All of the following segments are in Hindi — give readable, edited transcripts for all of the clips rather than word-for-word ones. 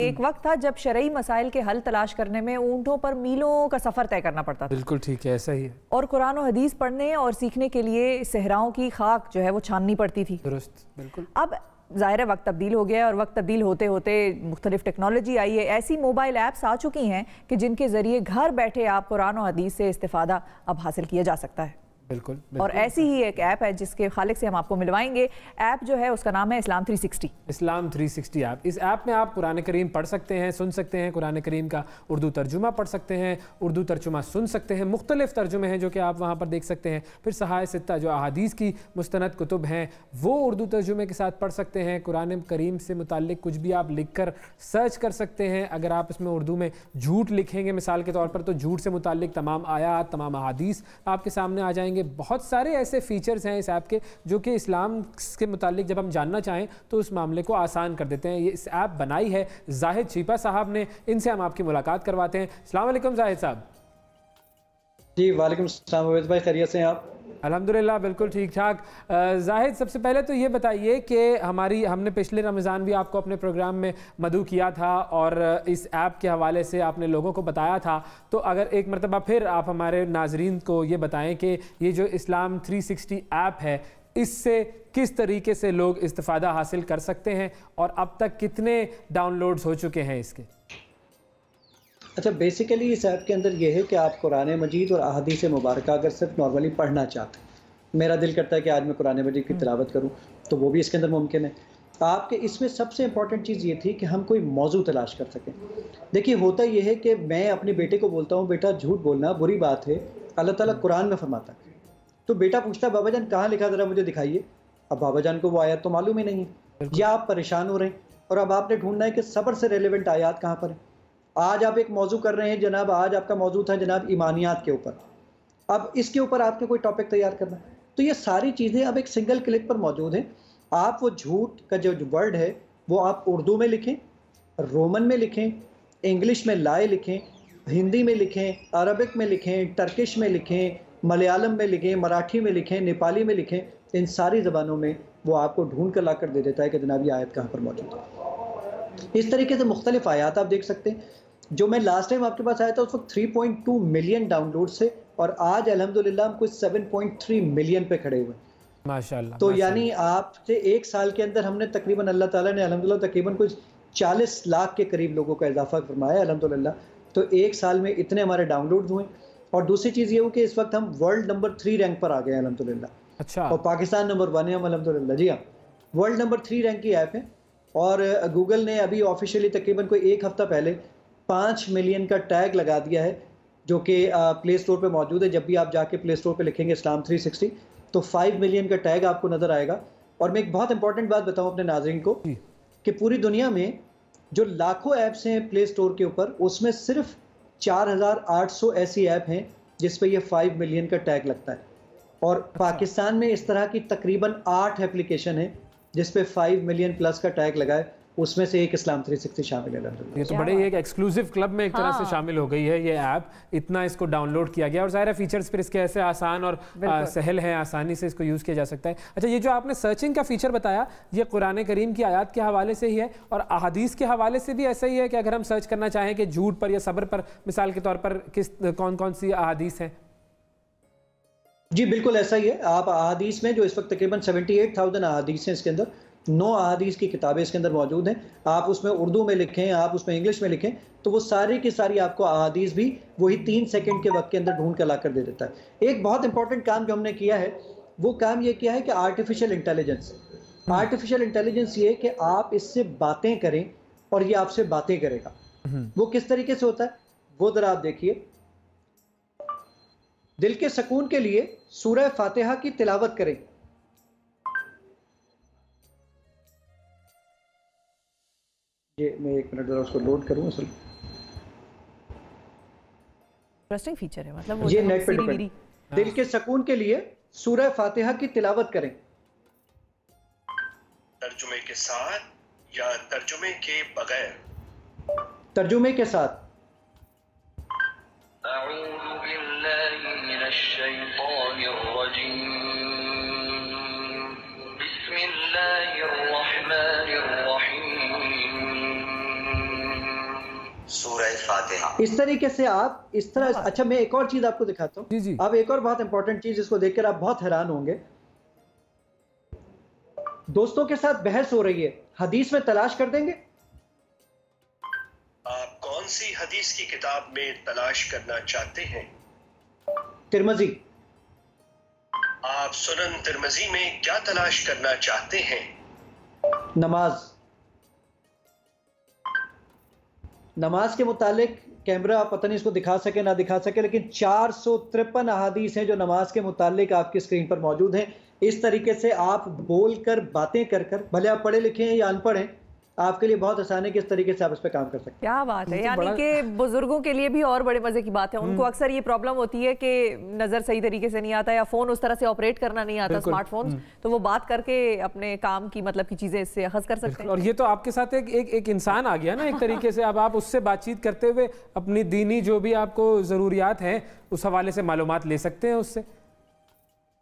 एक वक्त था जब शरई मसाइल के हल तलाश करने में ऊँटों पर मीलों का सफ़र तय करना पड़ता था। बिल्कुल ठीक है, ऐसा ही है। और कुरान और हदीस पढ़ने और सीखने के लिए सहराओं की खाक जो है वो छाननी पड़ती थी। दुरुस्त, बिल्कुल। अब ज़ाहिर वक्त तब्दील हो गया है और वक्त तब्दील होते होते मुख्तलिफ टेक्नोलॉजी आई है। ऐसी मोबाइल ऐप्स आ चुकी हैं कि जिनके ज़रिए घर बैठे आप कुरान और हदीस से इस्तिफ़ादा अब हासिल किया जा सकता है। बिल्कुल, और ऐसी ही एक ऐप है जिसके खालिक से हम आपको मिलवाएंगे। ऐप जो है उसका नाम है इस्लाम 360। इस्लाम 360 ऐप। इस ऐप में आप कुरान करीम पढ़ सकते हैं, सुन सकते हैं, कुरान करीम का उर्दू तर्जुमा पढ़ सकते हैं, उर्दू तर्जुमा सुन सकते हैं। मुख्तलिफ तर्जुमे हैं जो कि आप वहाँ पर देख सकते हैं। फिर सहाय सित्ता जो अहादीस की मुस्तनद कुतुब हैं वो उर्दू तर्जुमे के साथ पढ़ सकते हैं। कुरान करीम से मुताल्लिक कुछ भी आप लिख कर सर्च कर सकते हैं। अगर आप इसमें उर्दू में झूठ लिखेंगे मिसाल के तौर पर, तो झूठ से मुताल्लिक तमाम आयात, तमाम अहादीस आपके सामने आ जाएंगे। बहुत सारे ऐसे फीचर्स हैं इस ऐप के जो कि इस्लाम के मुतालिक जब हम जानना चाहें तो उस मामले को आसान कर देते हैं। ये इस ऐप बनाई है जाहिद चीपा साहब ने। इनसे हम आपकी मुलाकात करवाते हैं। अस्सलाम वालेकुम जाहिद साहब। जी वालेकुम सलाम अवैध भाई, खैरियत से हैं आप? अल्हम्दुलिल्लाह बिल्कुल ठीक ठाक। जाहिद, सबसे पहले तो ये बताइए कि हमने पिछले रमज़ान भी आपको अपने प्रोग्राम में मदऊ किया था और इस ऐप के हवाले से आपने लोगों को बताया था, तो अगर एक मरतबा फिर आप हमारे नाजरीन को ये बताएं कि ये जो इस्लाम 360 ऐप है इससे किस तरीके से लोग इस्तिफ़ादा हासिल कर सकते हैं और अब तक कितने डाउनलोड्स हो चुके हैं इसके? अच्छा, बेसिकली इस ऐप के अंदर ये है कि आप कुरान मजीद और अहादीस मुबारक अगर सिर्फ नॉर्मली पढ़ना चाहते हैं, मेरा दिल करता है कि आज मैं कुरान मजीद की तिलावत करूं, तो वो भी इसके अंदर मुमकिन है। आपके इसमें सबसे इंपॉर्टेंट चीज़ ये थी कि हम कोई मौजू तलाश कर सकें। देखिए, होता ये है कि मैं अपने बेटे को बोलता हूँ बेटा झूठ बोलना बुरी बात है, अल्लाह ताला कुरान में फरमाता है। तो बेटा पूछता है बाबा जान कहाँ लिखा, ज़रा मुझे दिखाइए। अब बाबा जान को वो आयत तो मालूम ही नहीं है, या आप परेशान हो रहे हैं और अब आपने ढूंढना है कि सब्र से रेलिवेंट आयत कहाँ पर है। आज आप एक मौजू कर रहे हैं जनाब, आज आपका मौजू था जनाब ईमानियात के ऊपर, अब इसके ऊपर आपके कोई टॉपिक तैयार करना, तो ये सारी चीज़ें अब एक सिंगल क्लिक पर मौजूद हैं। आप वो झूठ का जो वर्ड है वो आप उर्दू में लिखें, रोमन में लिखें, इंग्लिश में लाए लिखें, हिंदी में लिखें, अरबिक में लिखें, टर्किश में लिखें, मलयालम में लिखें, मराठी में लिखें, नेपाली में लिखें, इन सारी ज़बानों में वो आपको ढूंढ कर ला कर दे देता है कि जनाब ये आयत कहाँ पर मौजूद है। इस तरीके से मुख्तलिफ आयात आप देख सकते हैं। जो मैं लास्ट टाइम आपके पास आया था उस वक्त 3.2 मिलियन डाउनलोड से, और आज अल्हम्दुलिल्लाह हम कुछ 7.3 मिलियन पे खड़े हुए माशाल्लाह। तो यानी आपसे एक साल के अंदर हमने तकरीबन अल्लाह ताला ने अल्हम्दुलिल्लाह तकरीबन कुछ 40 लाख के करीब लोगों का इजाफा फरमाया अल्हम्दुलिल्लाह। तो एक साल में इतने हमारे डाउनलोड हुए। और दूसरी चीज़ ये हो कि इस वक्त हम वर्ल्ड नंबर 3 रैंक पर आ गए अल्हम्दुलिल्लाह। अच्छा। और पाकिस्तान नंबर 1 है हम अल्हम्दुलिल्लाह। जी हाँ, वर्ल्ड नंबर 3 रैंक की ऐप है। और गूगल ने अभी ऑफिशियली तकरीबन कोई एक हफ्ता पहले 5 मिलियन का टैग लगा दिया है जो कि प्ले स्टोर पे मौजूद है। जब भी आप जाके प्ले स्टोर पे लिखेंगे इस्लाम 360 तो 5 मिलियन का टैग आपको नज़र आएगा। और मैं एक बहुत इंपॉर्टेंट बात बताऊं अपने नाज़रीन को कि पूरी दुनिया में जो लाखों ऐप्स हैं प्ले स्टोर के ऊपर, उसमें सिर्फ 4800 ऐसी ऐप हैं जिस पे ये 5 मिलियन का टैग लगता है। और पाकिस्तान में इस तरह की तकरीबन 8 एप्लीकेशन है जिस पे 5 मिलियन प्लस का टैग लगा है, उसमें से एक इस्लाम 360 शामिल है। ये तो बड़े एक एक्सक्लूसिव क्लब में एक तरह से शामिल हो गई है ये ऐप। इतना इसको डाउनलोड किया गया और ज़ाहिर फीचर्स फिर इसके ऐसे आसान और सहल हैं, आसानी से इसको यूज़ किया जा सकता है। अच्छा, ये जो आपने सर्चिंग का फीचर बताया ये कुरान करीम की आयत के हवाले से ही है और अहादीस के हवाले से भी ऐसा ही है कि अगर हम सर्च करना चाहें कि झूठ पर या सब्र पर मिसाल के तौर पर कौन कौन सी अहादीस हैं? जी बिल्कुल ऐसा ही है। आप अहादीस में जो इस वक्त तकरीबन 78,000 अहादीस हैं, इसके अंदर 9 अहादीस की किताबें इसके अंदर मौजूद हैं। आप उसमें उर्दू में लिखें, आप उसमें इंग्लिश में लिखें, तो वो सारी की सारी आपको अहादीस भी वही 3 सेकंड के वक्त के अंदर ढूंढ कर ला कर दे देता है। एक बहुत इंपॉर्टेंट काम जो हमने किया है वो काम ये किया है कि आर्टिफिशियल इंटेलिजेंस। आर्टिफिशियल इंटेलिजेंस ये कि आप इससे बातें करें और ये आपसे बातें करेगा। वो किस तरीके से होता है वो जरा आप देखिए। दिल के सुकून के लिए सूरह फातिहा की तिलावत करें। ये मैं 1 मिनट जरा उसको लोड करूं। असल इंटरेस्टिंग फीचर है, मतलब वो ये नेट पे डिपेंड। दिल के सुकून के लिए सूरह फातिहा की तिलावत करें। तर्जुमे के साथ या तर्जुमे के बगैर? तर्जुमे के साथ। सूरह फातिहा। इस तरीके से आप इस तरह। अच्छा, मैं एक और चीज आपको दिखाता हूँ। जी जी। अब एक और बहुत इंपॉर्टेंट चीज, इसको देखकर आप बहुत हैरान होंगे। दोस्तों के साथ बहस हो रही है, हदीस में तलाश कर देंगे। आप कौन सी हदीस की किताब में तलाश करना चाहते हैं? तिरमिज़ी। आप सुनन तिरमिज़ी में क्या तलाश करना चाहते हैं? नमाज। नमाज के मुतालिक कैमरा पता नहीं इसको दिखा सके ना दिखा सके, लेकिन 453 अहादीस हैं जो नमाज के मुतालिक आपकी स्क्रीन पर मौजूद हैं। इस तरीके से आप बोलकर बातें कर कर, भले आप पढ़े लिखे हैं या अनपढ़ हैं, आपके लिए बहुत आसान है कि इस तरीके से आप इस पर काम कर सकते हैं। क्या बात है। यानी कि बुजुर्गों के लिए भी और बड़े मजे की बात है। उनको अक्सर ये प्रॉब्लम होती है कि नजर सही तरीके से नहीं आता या फोन उस तरह से ऑपरेट करना नहीं आता, स्मार्टफोन, तो वो बात करके अपने काम की मतलब की चीजें इससे अखज़ कर सकते हैं। और ये तो आपके साथ एक इंसान आ गया ना एक तरीके से। अब आप उससे बातचीत करते हुए अपनी दीनी जो भी आपको जरूरियात हैं उस हवाले से मालूमात ले सकते हैं उससे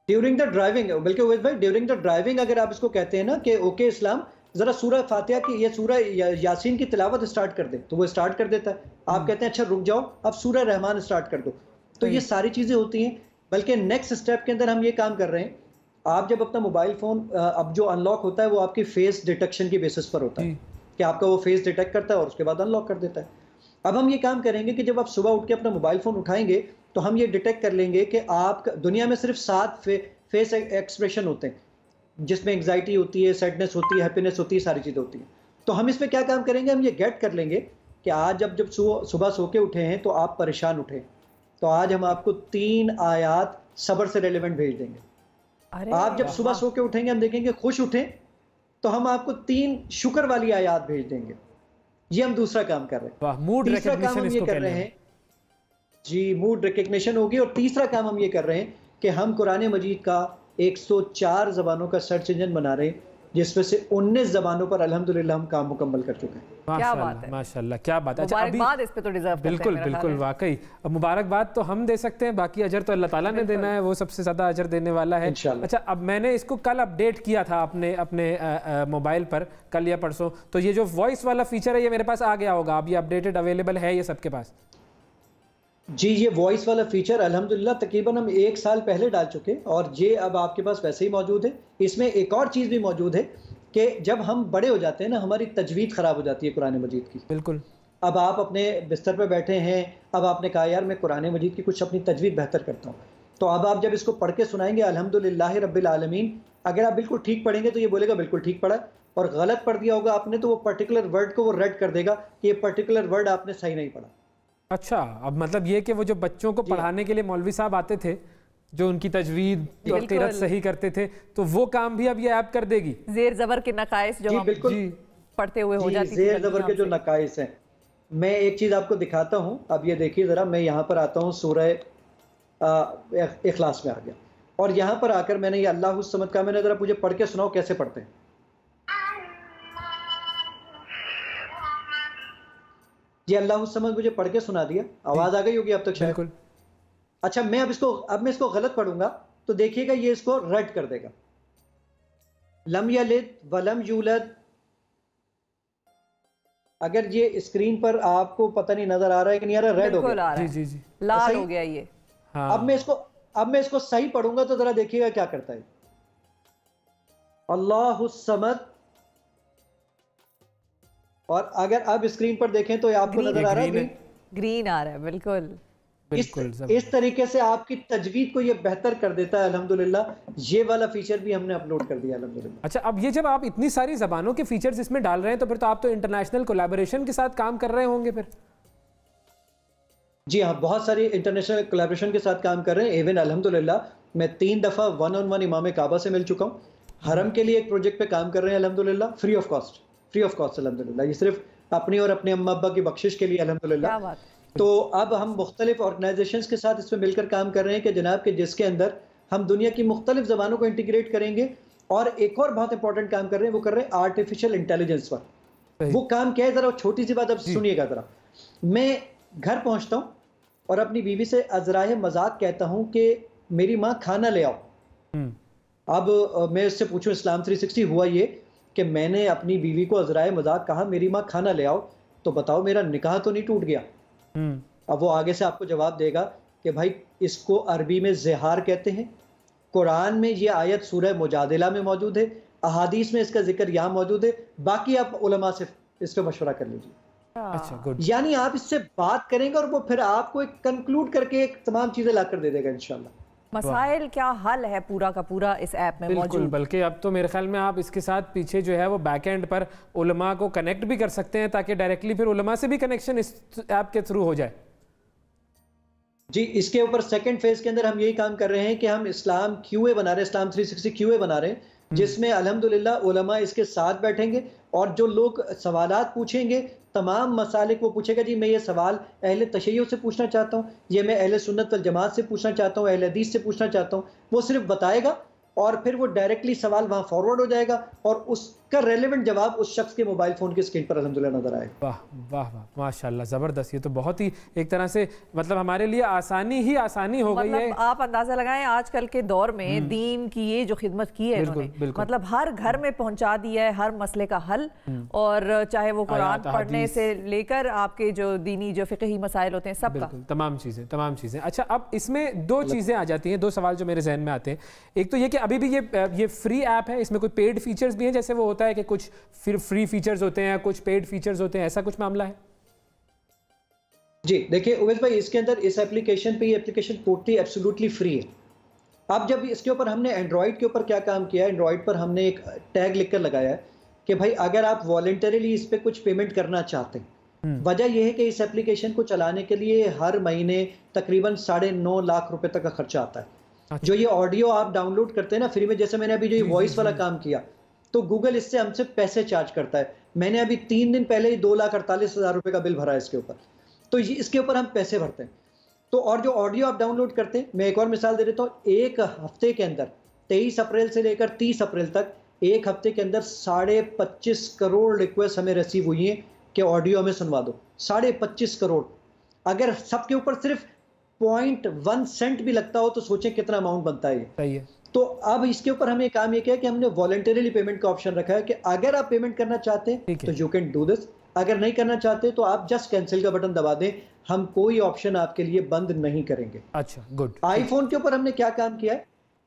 ड्यूरिंग द ड्राइविंग। बल्कि उवैस भाई, ड्यूरिंग द ड्राइविंग अगर आप इसको कहते हैं ना कि ओके इस्लाम जरा सूरह फातिहा की, ये सूरह यासीन की तिलावत स्टार्ट कर दे, तो वो स्टार्ट कर देता है। आप कहते हैं अच्छा रुक जाओ, अब सूरह रहमान स्टार्ट कर दो, तो ये सारी चीजें होती हैं। बल्कि नेक्स्ट स्टेप के अंदर हम ये काम कर रहे हैं, आप जब अपना मोबाइल फोन अब जो अनलॉक होता है वो आपकी फेस डिटेक्शन की बेसिस पर होता है कि आपका वो फेस डिटेक्ट करता है और उसके बाद अनलॉक कर देता है। अब हम ये काम करेंगे कि जब आप सुबह उठ के अपना मोबाइल फोन उठाएंगे तो हम ये डिटेक्ट कर लेंगे कि आप दुनिया में सिर्फ 7 फेस एक्सप्रेशन होते हैं, जिसमें एंग्जाइटी होती है, सैडनेस होती है, हैप्पीनेस होती है, सारी चीज़ें होती हैं। तो हम इसमें क्या काम करेंगे, हम ये गेट कर लेंगे कि आज जब सुबह सो के उठे हैं तो आप परेशान उठे, तो आज हम आपको 3 आयात सब्र से रेलेवेंट भेज देंगे। आप जब सुबह सो के उठेंगे, हम देखेंगे खुश उठें, तो हम आपको 3 शुक्र वाली आयात भेज देंगे। ये हम दूसरा काम कर रहे हैं। मूड तीसरा काम हम ये कर रहे हैं जी, मूड रिकग्निशन होगी। और तीसरा काम हम ये कर रहे हैं कि हम कुरान मजीद का 104 ज़बानों का सर्च इंजन बना रहे हैं, जिसमें से 19 ज़बानों पर अल्हम्दुलिल्लाह हम काम मुकम्मल कर चुके हैं। क्या बात है, माशाल्लाह, क्या बात है। मुबारकबाद इस पे तो डिजर्व करते हैं। बिल्कुल बिल्कुल, वाकई। अब मुबारकबाद तो हम दे सकते हैं, बाकी अजर तो अल्लाह ताला ने देना है, वो सबसे ज़्यादा अजर देने वाला है। अच्छा, अब मैंने इसको कल अपडेट किया था अपने मोबाइल पर, कल या परसों, तो ये जो वॉइस वाला फीचर है ये मेरे पास आ गया होगा। अब ये अपडेटेड अवेलेबल है ये सबके पास? जी, ये वॉइस वाला फीचर अल्हम्दुलिल्लाह तकरीबन हम 1 साल पहले डाल चुके हैं और ये अब आपके पास वैसे ही मौजूद है। इसमें एक और चीज़ भी मौजूद है कि जब हम बड़े हो जाते हैं ना, हमारी तजवीद ख़राब हो जाती है कुरान मजीद की। बिल्कुल। अब आप अपने बिस्तर पे बैठे हैं, अब आपने कहा यार मैं कुरान मजीद की कुछ अपनी तजवीद बेहतर करता हूँ, तो अब आप जब इसको पढ़ के सुनाएंगे अल्हम्दुलिल्लाह रब्बिल आलमीन, अगर आप बिल्कुल ठीक पढ़ेंगे तो ये बोलेगा बिल्कुल ठीक पढ़ा, और गलत पढ़ दिया होगा आपने तो वो पर्टिकुलर वर्ड को वो रेड कर देगा कि ये पर्टिकुलर वर्ड आपने सही नहीं पढ़ा। अच्छा, अब मतलब ये कि वो जो बच्चों को पढ़ाने के लिए मौलवी साहब आते थे, जो उनकी तजवीद और क़िरात सही करते थे, तो वो काम भी अब ये ऐप कर देगी। ज़ेर ज़बर के नकाइस जो हम पढ़ते हुए हो जाती है, ज़ेर ज़बर के जो नकाइस हैं। मैं एक चीज़ आपको दिखाता हूँ, अब ये देखिए ज़रा, मैं यहाँ पर आता हूँ सूरह इखलास में आ गया, और यहाँ पर आकर मैंने ये अल्लाहु समद का, मैंने ज़रा मुझे पढ़ के सुनाओ कैसे पढ़ते हैं। ये अल्लाहु समद मुझे पढ़ के सुना दिया, आवाज़ आ गई होगी अब तक शायद। बिल्कुल। अच्छा, मैं अब मैं इसको गलत पढ़ूंगा तो देखिएगा ये इसको रद्द कर देगा। लम यलिद वलम यूलद। अगर ये स्क्रीन पर आपको पता नहीं नजर आ रहा है कि नहीं आ रहा, रेड हो गया। जी जी जी, लाल हो गया ये। हाँ। अब मैं इसको सही पढ़ूंगा तो जरा देखिएगा क्या करता है। अल्लाहु समद, और अगर आप स्क्रीन पर देखें तो आपको नजर आ रहा है ग्रीन आ रहा है। बिल्कुल इस तरीके से आपकी तजवीद को ये बेहतर कर देता है अल्हम्दुलिल्लाह। ये वाला फीचर भी हमने अपलोड कर दिया अल्हम्दुलिल्लाह। अच्छा, अब ये जब आप इतनी सारी ज़बानों के फीचर्स इसमें डाल रहे हैं तो फिर तो आप तो इंटरनेशनल कोलैबोरेशन के साथ काम कर रहे होंगे फिर? जी हाँ, बहुत सारी इंटरनेशनल कोलैबोरेशन के साथ काम कर रहे हैं। इवन अल्हम्दुलिल्लाह मैं 3 दफ़ा 1-on-1 इमाम काबा से मिल चुका हूँ। हरम के लिए एक प्रोजेक्ट पे काम कर रहे हैं अल्हम्दुलिल्लाह, फ्री ऑफ कॉस्ट अल्हम्दुलिल्लाह। ये सिर्फ अपनी और अपने अम्मा अब्बा की बख्शिश के लिए अल्हम्दुलिल्लाह। तो अब हम मुख्तलिफ ऑर्गेनाइजेशंस के साथ इसमें मिलकर काम कर रहे हैं कि जनाब के जिसके अंदर हम दुनिया की मुख्तलिफ ज़बानों को इंटीग्रेट करेंगे। और एक और बहुत इंपॉर्टेंट काम कर रहे हैं, वो कर रहे हैं आर्टिफिशियल इंटेलिजेंस पर। वो काम क्या है, ज़रा छोटी सी बात अब सुनिएगा ज़रा। मैं घर पहुँचता हूँ और अपनी बीवी से अज़राए मजाक कहता हूँ कि मेरी माँ खाना ले आओ। अब मैं उससे पूछूं इस्लाम 360 हुआ ये कि मैंने अपनी बीवी को अज़राए मजाक कहा मेरी माँ खाना ले आओ, तो बताओ मेरा निकाह तो नहीं टूट गया। अब वो आगे से आपको जवाब देगा कि भाई इसको अरबी में ज़िहार कहते हैं, कुरान में ये आयत सूरह मुजादिला में मौजूद है, अहादीस में इसका जिक्र यहाँ मौजूद है, बाकी आप उलमा से इस पर मशवरा कर लीजिए। अच्छा, गुड। यानी आप इससे बात करेंगे और वो फिर आपको एक कंक्लूड करके एक तमाम चीजें लाकर दे देगा इंशाल्लाह। मसाइल क्या हल है पूरा का पूरा इस ऐप में मौजूद। बल्कि अब तो मेरे ख्याल में आप इसके साथ पीछे जो है वो बैक एंड पर उलमा को कनेक्ट भी कर सकते हैं, ताकि डायरेक्टली फिर उलमा से भी कनेक्शन इस ऐप के थ्रू हो जाए। जी, इसके ऊपर सेकंड फेज के अंदर हम यही काम कर रहे हैं कि हम इस्लाम क्यूए बना रहे हैं, इस्लाम 360 क्यूए बना रहे हैं, जिसमें अल्हम्दुलिल्लाह उलमा इसके साथ बैठेंगे और जो लोग सवालात पूछेंगे तमाम मसालिक वो पूछेगा, जी मैं ये सवाल अहले तशय्युअ से पूछना चाहता हूँ, ये मैं अहले सुन्नत वल जमात से पूछना चाहता हूँ, अहले हदीस से पूछना चाहता हूँ। वो सिर्फ बताएगा और फिर वो डायरेक्टली सवाल वहाँ फॉरवर्ड हो जाएगा और उसका रेलेवेंट जवाब उस शख्स के मोबाइल फ़ोन की स्क्रीन पर अल्हम्दुलिल्लाह नजर आएगा। वाह वाह वाह, माशाल्लाह, ज़बरदस्त। ये तो बहुत ही एक तरह से मतलब हमारे लिए आसानी हो गई है। आप अंदाजा लगाएं आजकल के दौर में दीन की ये जो खिदमत की है इन्होंने, मतलब हर घर में पहुंचा दिया है हर मसले का हल, और चाहे वो कुरान पढ़ने से लेकर आपके जो दीनी जो फिक़ही मसाइल होते हैं सबका, तमाम चीज़ें। अच्छा, अब इसमें दो चीज़ें आ जाती हैं, दो सवाल जो मेरे जहन में आते हैं। एक तो ये कि अभी भी ये फ्री ऐप है, इसमें कोई पेड फीचर्स भी हैं, जैसे वो होता है कि कुछ फिर फ्री फीचर्स होते हैं, कुछ पेड फीचर्स होते हैं, ऐसा कुछ मामला है? जी देखिए उवैस भाई, इसके अंदर इस एप्लीकेशन पे ये एप्लीकेशन टोटली एब्सोल्युटली फ्री है। अब जब इसके ऊपर हमने एंड्रॉइड के ऊपर क्या काम किया है, एंड्रॉइड पर हमने एक टैग लिखकर लगाया है कि भाई अगर आप वॉलंटरीली इस पर कुछ पेमेंट करना चाहते हैं, वजह यह है कि इस एप्लीकेशन को चलाने के लिए हर महीने तकरीबन 9.5 लाख रुपए तक का खर्चा आता है। अच्छा। जो ये ऑडियो आप डाउनलोड करते हैं ना फ्री में, जैसे मैंने अभी जो ये वॉइस वाला काम किया, तो गूगल इससे हमसे पैसे चार्ज करता है। मैंने अभी 3 दिन पहले ही 2,48,000 रुपए का बिल भरा है इसके ऊपर, तो इसके ऊपर हम पैसे भरते हैं। तो और जो ऑडियो आप डाउनलोड करते हैं, मैं एक और मिसाल दे देता हूँ, एक हफ्ते के अंदर 23 अप्रैल से लेकर 30 अप्रैल तक एक हफ्ते के अंदर 25.5 करोड़ रिक्वेस्ट हमें रिसीव हुई हैं कि ऑडियो हमें सुनवा दो। 25.5 करोड़, अगर सबके ऊपर सिर्फ 0.1 सेंट भी लगता हो तो सोचें कितना अमाउंट बनता है ये। सही है। तो अब इसके ऊपर हमें काम ये किया कि हमने वॉलंटरीली पेमेंट का ऑप्शन रखा है कि अगर आप पेमेंट करना चाहते हैं तो यू कैन डू दिस, अगर नहीं करना चाहते तो आप जस्ट कैंसिल का बटन दबा दें, हम कोई ऑप्शन आपके लिए बंद नहीं करेंगे। अच्छा, गुड। आईफोन के ऊपर हमने क्या काम किया है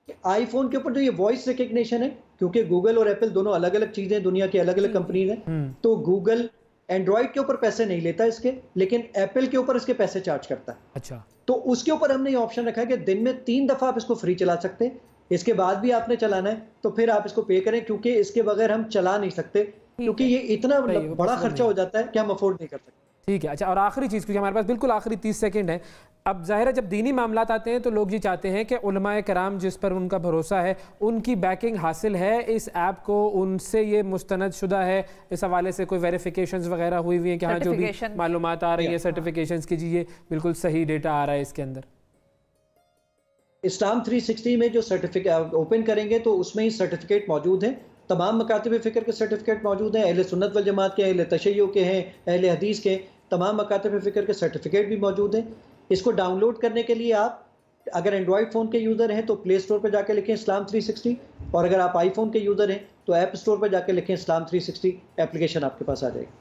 कि आईफोन के ऊपर जो ये वॉइस रिकग्निशन है, क्योंकि गूगल और एप्पल दोनों अलग अलग चीजें, दुनिया की अलग अलग कंपनीज हैं, तो गूगल एंड्रॉइड के ऊपर पैसे नहीं लेता इसके, लेकिन एप्पल के ऊपर इसके पैसे चार्ज करता है। अच्छा, तो उसके ऊपर हमने ये ऑप्शन रखा है कि दिन में 3 दफा आप इसको फ्री चला सकते हैं, इसके बाद भी आपने चलाना है तो फिर आप इसको पे करें, क्योंकि इसके बगैर हम चला नहीं सकते, क्योंकि ये इतना बड़ा खर्चा हो जाता है कि हम अफोर्ड नहीं कर सकते। ठीक है। अच्छा, और आखिरी चीज़, क्योंकि हमारे पास बिल्कुल आखिरी 30 सेकंड है, अब जाहिर है जब दीनी मामलात आते हैं तो लोग ये चाहते हैं कि उलमाए कराम जिस पर उनका भरोसा है, उनकी बैकिंग हासिल है इस ऐप को, उनसे ये मुस्तनद शुदा है, इस हवाले से कोई वेरिफिकेशंस वगैरह हुई हुई हैं कि हाँ जो भी मालूमात आ रही है सर्टिफिकेशंस की, जी ये बिल्कुल सही डेटा आ रहा है इसके अंदर। इस्लाम 360 में जो सर्टिफिकेट ओपन करेंगे तो उसमें ही सर्टिफिकेट मौजूद हैं, तमाम मकातिब फ़िक्र के सर्टिफिकेट मौजूद हैं, अहले सुन्नत वल जमात के, अहले तशय्युअ के हैं, अहले हदीस के, तमाम मकातिब फ़िक्र के सर्टिफिकेट भी मौजूद हैं। इसको डाउनलोड करने के लिए आप अगर एंड्रॉयड फ़ोन के यूज़र हैं तो प्ले स्टोर पर जाकर लिखें इस्लाम 360, और अगर आप आईफोन के यूज़र हैं तो ऐप स्टोर पर जाकर लिखें इस्लाम 360, एप्लीकेशन आपके पास आ जाएगी।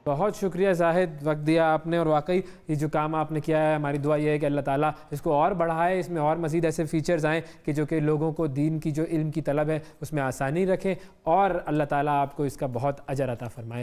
बहुत शुक्रिया जाहिद, वक्त दिया आपने, और वाकई ये जो काम आपने किया है, हमारी दुआ ये है कि अल्लाह ताला इसको और बढ़ाए, इसमें और मज़ीद ऐसे फ़ीचर्स आएँ कि जो कि लोगों को दीन की जो इल्म की तलब है उसमें आसानी रखें, और अल्लाह ताला आपको इसका बहुत अजर अता फ़रमाए।